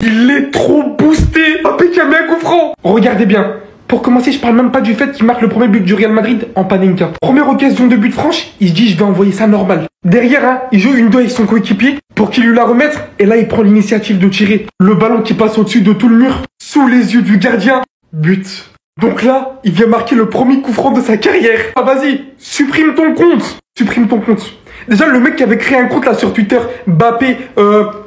Il est trop boosté. Mbappé qui a mis un coup franc. Regardez bien. Pour commencer, je parle même pas du fait qu'il marque le premier but du Real Madrid en Panenka. Première occasion de but franche, il se dit je vais envoyer ça normal. Derrière, hein, il joue une deux avec son coéquipier pour qu'il lui la remette. Et là, il prend l'initiative de tirer. Le ballon qui passe au-dessus de tout le mur, sous les yeux du gardien. But. Donc là, il vient marquer le premier coup franc de sa carrière. Ah vas-y, supprime ton compte. Supprime ton compte. Déjà, le mec qui avait créé un compte là sur Twitter, Mbappé,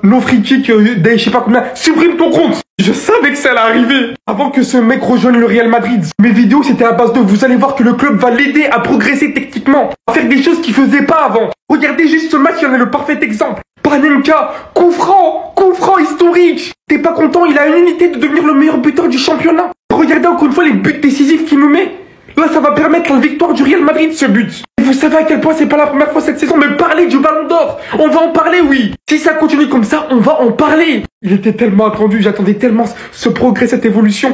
no free kick, je sais pas combien, supprime ton compte. Je savais que ça allait arriver. Avant que ce mec rejoigne le Real Madrid, mes vidéos c'était à base de vous allez voir que le club va l'aider à progresser techniquement, à faire des choses qu'il faisait pas avant. Regardez juste ce match, il en est le parfait exemple. Panenka, coup franc historique. T'es pas content, il a une unité de devenir le meilleur buteur du championnat. Regardez encore une fois les buts décisifs qu'il nous met. Là, ça va permettre la victoire du Real Madrid, ce but. Et vous savez à quel point c'est pas la première fois cette saison, mais parler du Ballon d'Or. On va en parler, oui. Si ça continue comme ça, on va en parler. Il était tellement attendu, j'attendais tellement ce progrès, cette évolution.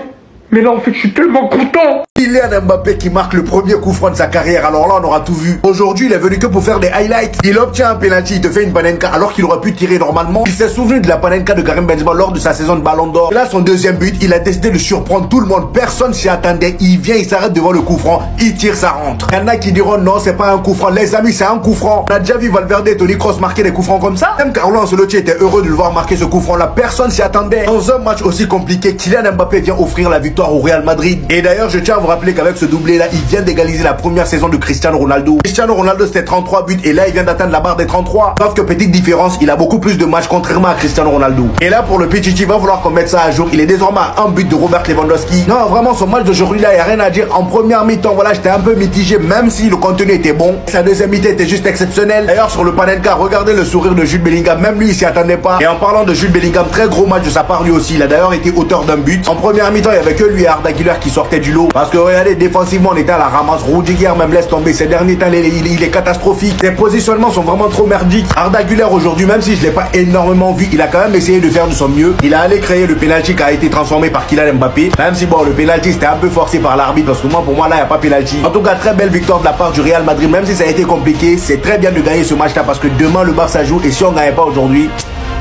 Mais là, en fait, je suis tellement content. Kylian Mbappé qui marque le premier coup franc de sa carrière. Alors là, on aura tout vu. Aujourd'hui, il est venu que pour faire des highlights. Il obtient un penalty, il te fait une panenka alors qu'il aurait pu tirer normalement. Il s'est souvenu de la panenka de Karim Benzema lors de sa saison de Ballon d'Or. Là, son deuxième but, il a décidé de surprendre tout le monde. Personne s'y attendait. Il vient, il s'arrête devant le coup franc. Il tire, ça rentre. Il y en a qui diront non, c'est pas un coup franc. Les amis, c'est un coup franc. On a déjà vu Valverde et Toni Kroos marquer des coups francs comme ça. Même Carlo Ancelotti était heureux de le voir marquer ce coup franc là. Personne s'y attendait. Dans un match aussi compliqué, Kylian Mbappé vient offrir la victoire au Real Madrid. Et d'ailleurs, je tiens à vous rappeler qu'avec ce doublé là, il vient d'égaliser la première saison de Cristiano Ronaldo. Cristiano Ronaldo c'était 33 buts et là il vient d'atteindre la barre des 33. Sauf que petite différence, il a beaucoup plus de matchs contrairement à Cristiano Ronaldo. Et là pour le Pichichi, va falloir qu'on mette ça à jour. Il est désormais à un but de Robert Lewandowski. Non, vraiment son match d'aujourd'hui là, il n'y a rien à dire. En première mi-temps, voilà, j'étais un peu mitigé même si le contenu était bon. Sa deuxième mi-temps était juste exceptionnelle. D'ailleurs sur le Panenka, regardez le sourire de Jude Bellingham, même lui il s'y attendait pas. Et en parlant de Jude Bellingham, très gros match de sa part lui aussi. Il a d'ailleurs été auteur d'un but. En première mi-temps, il y avait que lui et Arda Güler qui sortaient du lot. Parce que regardez, défensivement, on était à la ramasse. Rudiger même laisse tomber. Ces derniers temps, il est catastrophique. Ses positionnements sont vraiment trop merdiques. Arda Güler aujourd'hui, même si je l'ai pas énormément vu, il a quand même essayé de faire de son mieux. Il a allé créer le penalty qui a été transformé par Kylian Mbappé. Même si bon, le penalty c'était un peu forcé par l'arbitre. Parce que moi, pour moi, là, il n'y a pas penalty. En tout cas, très belle victoire de la part du Real Madrid. Même si ça a été compliqué, c'est très bien de gagner ce match-là. Parce que demain, le Barça joue. Et si on ne gagne pas aujourd'hui,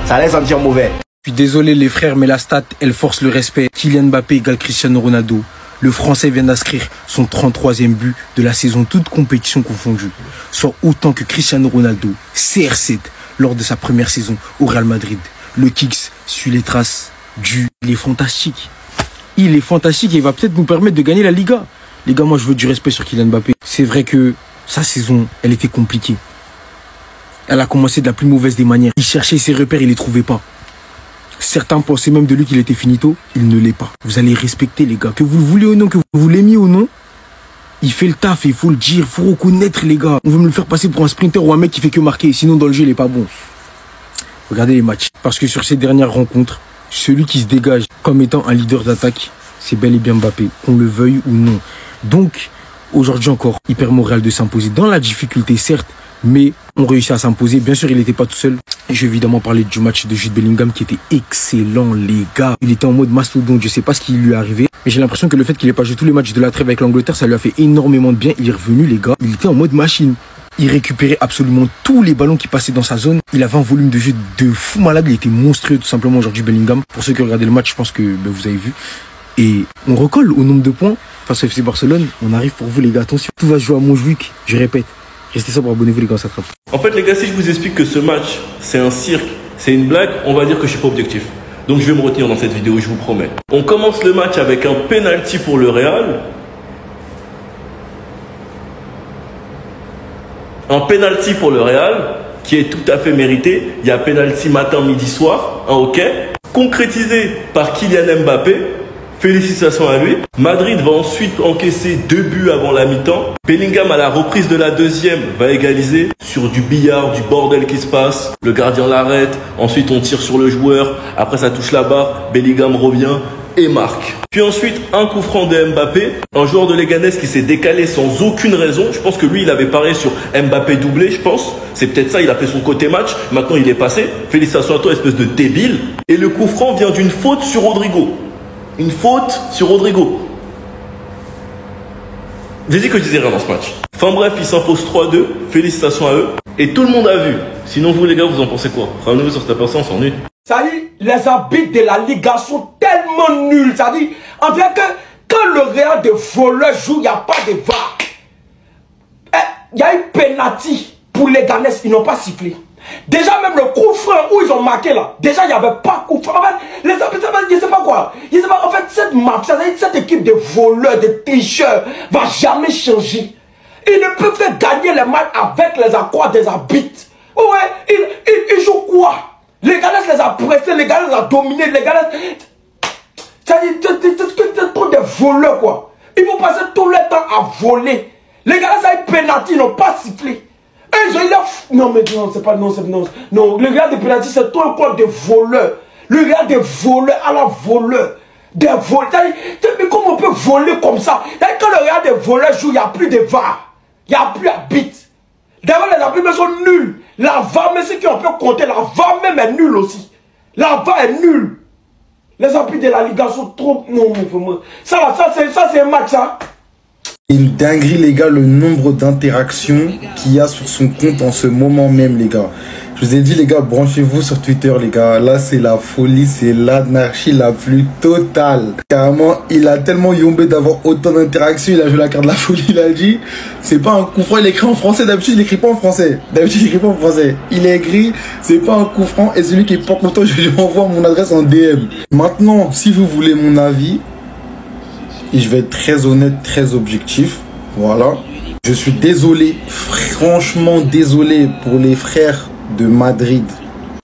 ça laisse sentir mauvais. Je suis désolé les frères, mais la stat, elle force le respect. Kylian Mbappé égale Cristiano Ronaldo. Le Français vient d'inscrire son 33e but de la saison, toute compétition confondue, soit autant que Cristiano Ronaldo, CR7, lors de sa première saison au Real Madrid. Le Kicks suit les traces du... Il est fantastique. Il est fantastique et il va peut-être nous permettre de gagner la Liga. Les gars, moi je veux du respect sur Kylian Mbappé. C'est vrai que sa saison, elle était compliquée. Elle a commencé de la plus mauvaise des manières. Il cherchait ses repères, il les trouvait pas. Certains pensaient même de lui qu'il était finito. Il ne l'est pas. Vous allez respecter les gars. Que vous le voulez ou non, que vous l'aimiez ou non, il fait le taf et il faut le dire. Il faut reconnaître les gars. On veut me le faire passer pour un sprinter ou un mec qui fait que marquer. Sinon dans le jeu il est pas bon. Regardez les matchs. Parce que sur ces dernières rencontres, celui qui se dégage comme étant un leader d'attaque, c'est bel et bien Mbappé. Qu'on le veuille ou non. Donc aujourd'hui encore, il permet au Real de s'imposer. Dans la difficulté certes, mais on réussit à s'imposer. Bien sûr, il n'était pas tout seul. Et je vais évidemment parler du match de Jude Bellingham qui était excellent, les gars. Il était en mode mastodonte. Je sais pas ce qui lui est arrivé. Mais j'ai l'impression que le fait qu'il ait pas joué tous les matchs de la trêve avec l'Angleterre, ça lui a fait énormément de bien. Il est revenu, les gars. Il était en mode machine. Il récupérait absolument tous les ballons qui passaient dans sa zone. Il avait un volume de jeu de fou malade. Il était monstrueux, tout simplement, aujourd'hui, Bellingham. Pour ceux qui ont regardé le match, je pense que vous avez vu. Et on recolle au nombre de points face au FC Barcelone. On arrive pour vous, les gars. Attention, tout va se jouer à Montjuic. Je répète. Restez sobre, abonnez-vous les gars, ça trappe. En fait les gars, si je vous explique que ce match c'est un cirque, c'est une blague, on va dire que je suis pas objectif. Donc je vais me retenir dans cette vidéo, je vous promets. On commence le match avec un penalty pour le Real. Un penalty pour le Real qui est tout à fait mérité. Il y a penalty matin, midi, soir, un hockey. Concrétisé par Kylian Mbappé. Félicitations à lui. Madrid va ensuite encaisser 2 buts avant la mi-temps. Bellingham à la reprise de la deuxième va égaliser sur du billard, du bordel qui se passe. Le gardien l'arrête. Ensuite on tire sur le joueur. Après ça touche la barre. Bellingham revient et marque. Puis ensuite un coup franc de Mbappé. Un joueur de Leganés qui s'est décalé sans aucune raison. Je pense que lui il avait parié sur Mbappé doublé, je pense. C'est peut-être ça, il a fait son côté match. Maintenant il est passé. Félicitations à toi espèce de débile. Et le coup franc vient d'une faute sur Rodrigo. Une faute sur Rodrigo. J'ai dit que je disais rien dans ce match. Enfin bref, ils s'imposent 3-2. Félicitations à eux. Et tout le monde a vu. Sinon vous les gars, vous en pensez quoi? Ramenez-vous sur cette personne, on s'ennuie. Ça dit, les arbitres de la Liga sont tellement nuls. Ça dit, en fait que quand le Real de voleurs joue, il n'y a pas de VAR. Il y a une penalty pour les Ghanais, ils n'ont pas sifflé. Déjà même le coup franc où ils ont marqué là, déjà il n'y avait pas coup franc. En fait, les arbitres, je ne sais pas quoi. Je sais pas, en fait, cette équipe de voleurs, de tricheurs, va jamais changer. Ils ne peuvent pas gagner les matchs avec les accords des arbitres. Ouais, ils jouent quoi? Les Ghanais les a pressés, les Ghanais les a dominés, les Ghanais... C'est trop de voleurs quoi. Ils vont passer tout le temps à voler. Les Ghanais ça a eu pénalty, ils n'ont pas sifflé. Non mais non, c'est pas... Non, non, le gars de pénalty c'est tout un club de voleurs. Le gars de voleurs à la voleur. Des voleurs. Mais comment on peut voler comme ça? Quand le gars de voleurs joue, il n'y a plus de VAR. Il n'y a plus d'arbitre. D'abord les arbitres sont nuls. La VAR, mais ceux qui ont pu compter, la VAR même est nulle aussi. La VAR est nulle. Les arbitres de la Liga sont trop... Non, mais vraiment... Ça c'est un match, ça. Une dinguerie, les gars, le nombre d'interactions qu'il y a sur son compte en ce moment même, les gars. Je vous ai dit, les gars, branchez-vous sur Twitter, les gars. Là, c'est la folie, c'est l'anarchie la plus totale. Carrément, il a tellement yombé d'avoir autant d'interactions. Il a joué la carte de la folie, il a dit. C'est pas un coup franc, il écrit en français. D'habitude, il écrit pas en français. Il est écrit, c'est pas un coup franc. Et celui qui est pas content, je lui envoie mon adresse en DM. Maintenant, si vous voulez mon avis, et je vais être très honnête, très objectif. Voilà. Je suis désolé, franchement désolé pour les frères de Madrid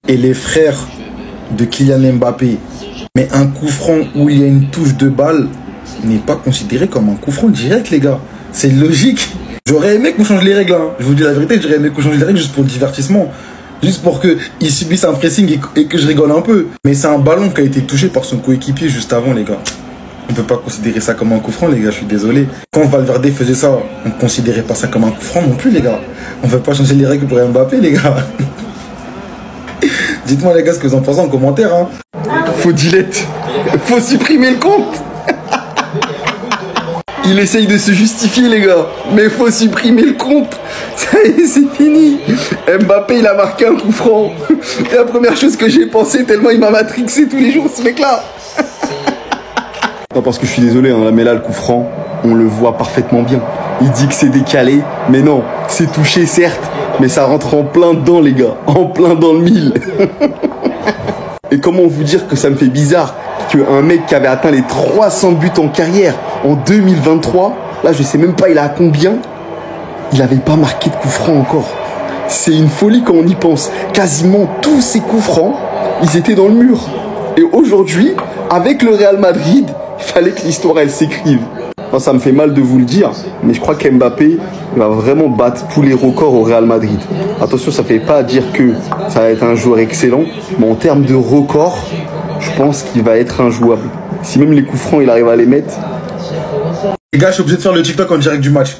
et les frères de Kylian Mbappé. Mais un coup franc où il y a une touche de balle n'est pas considéré comme un coup franc direct, les gars. C'est logique. J'aurais aimé qu'on change les règles. Hein. Je vous dis la vérité, j'aurais aimé qu'on change les règles juste pour le divertissement. Juste pour qu'ils subissent un pressing et que je rigole un peu. Mais c'est un ballon qui a été touché par son coéquipier juste avant, les gars. On peut pas considérer ça comme un coup franc, les gars, je suis désolé. Quand Valverde faisait ça, on ne considérait pas ça comme un coup franc non plus, les gars. On veut pas changer les règles pour Mbappé, les gars. Dites-moi, les gars, ce que vous en pensez en commentaire. Hein. Faut delete. Faut supprimer le compte. Il essaye de se justifier, les gars. Mais faut supprimer le compte. Ça y est, c'est fini. Mbappé, il a marqué un coup franc. Et la première chose que j'ai pensé, tellement il m'a matrixé tous les jours, ce mec-là. Non, parce que je suis désolé, hein, mais là, le coup franc, on le voit parfaitement bien. Il dit que c'est décalé, mais non, c'est touché, certes, mais ça rentre en plein dedans, les gars, en plein dans le mille. Et comment vous dire que ça me fait bizarre qu'un mec qui avait atteint les 300 buts en carrière en 2023, là, je sais même pas, il a à combien, il n'avait pas marqué de coup franc encore. C'est une folie quand on y pense. Quasiment tous ces coups francs, ils étaient dans le mur. Et aujourd'hui, avec le Real Madrid, il fallait que l'histoire, elle s'écrive. Enfin, ça me fait mal de vous le dire, mais je crois qu'Mbappé va vraiment battre tous les records au Real Madrid. Attention, ça ne fait pas dire que ça va être un joueur excellent, mais en termes de records, je pense qu'il va être injouable. Si même les coups francs, il arrive à les mettre. Les gars, je suis obligé de faire le TikTok en direct du match.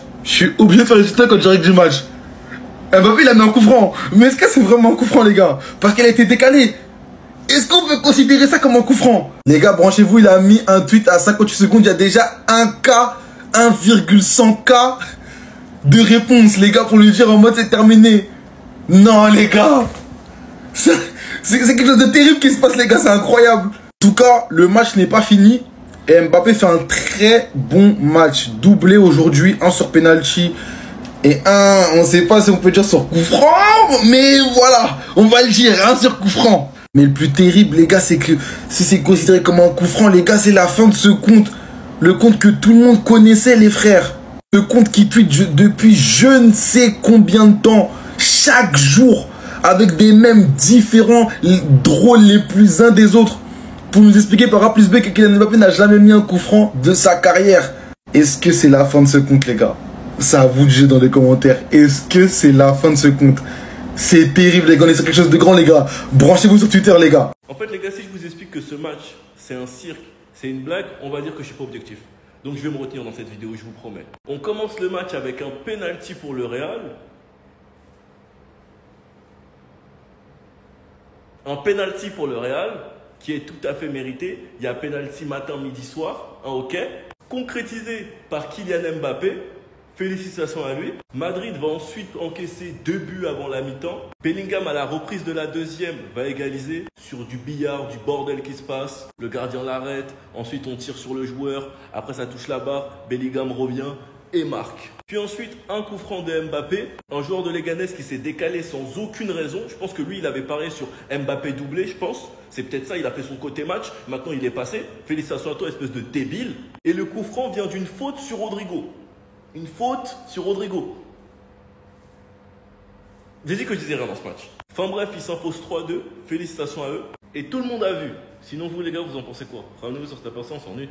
Mbappé, il a mis un coup franc. Mais est-ce que c'est vraiment un coup franc, les gars? Parce qu'elle a été décalée. Est-ce qu'on peut considérer ça comme un coup franc? Les gars, branchez-vous, il a mis un tweet à 58 secondes. Il y a déjà 1,100K de réponses, les gars, pour lui dire en mode c'est terminé. Non, les gars. C'est quelque chose de terrible qui se passe, les gars. C'est incroyable. En tout cas, le match n'est pas fini. Et Mbappé fait un très bon match. Doublé aujourd'hui, un sur penalty. Et un, on ne sait pas si on peut dire sur coup franc. Mais voilà, on va le dire, un sur coup franc. Mais le plus terrible, les gars, c'est que si c'est considéré comme un coup franc, les gars, c'est la fin de ce compte. Le compte que tout le monde connaissait, les frères. Le compte qui tweet depuis je ne sais combien de temps, chaque jour, avec des mèmes différents, drôles les plus uns des autres, pour nous expliquer par A plus B que Kylian Mbappé n'a jamais mis un coup franc de sa carrière. Est-ce que c'est la fin de ce compte, les gars? C'est à vous de juger dans les commentaires. Est-ce que c'est la fin de ce compte? C'est terrible, les gars, on est sur quelque chose de grand, les gars. Branchez-vous sur Twitter, les gars. En fait, les gars, si je vous explique que ce match, c'est un cirque, c'est une blague, on va dire que je suis pas objectif. Donc je vais me retenir dans cette vidéo, je vous promets. On commence le match avec un penalty pour le Real. Un penalty pour le Real, qui est tout à fait mérité. Il y a penalty matin, midi, soir, un hockey. Concrétisé par Kylian Mbappé. Félicitations à lui. Madrid va ensuite encaisser 2 buts avant la mi-temps. Bellingham à la reprise de la deuxième va égaliser sur du billard, du bordel qui se passe. Le gardien l'arrête. Ensuite on tire sur le joueur. Après ça touche la barre. Bellingham revient et marque. Puis ensuite un coup franc de Mbappé. Un joueur de Leganés qui s'est décalé sans aucune raison. Je pense que lui il avait parié sur Mbappé doublé je pense. C'est peut-être ça, il a fait son côté match. Maintenant il est passé. Félicitations à toi espèce de débile. Et le coup franc vient d'une faute sur Rodrigo. Une faute sur Rodrigo. J'ai dit que je disais rien dans ce match. Enfin bref, ils s'imposent 3-2. Félicitations à eux. Et tout le monde a vu. Sinon vous les gars, vous en pensez quoi? Ramenez-vous sur cette personne, on s'ennuie.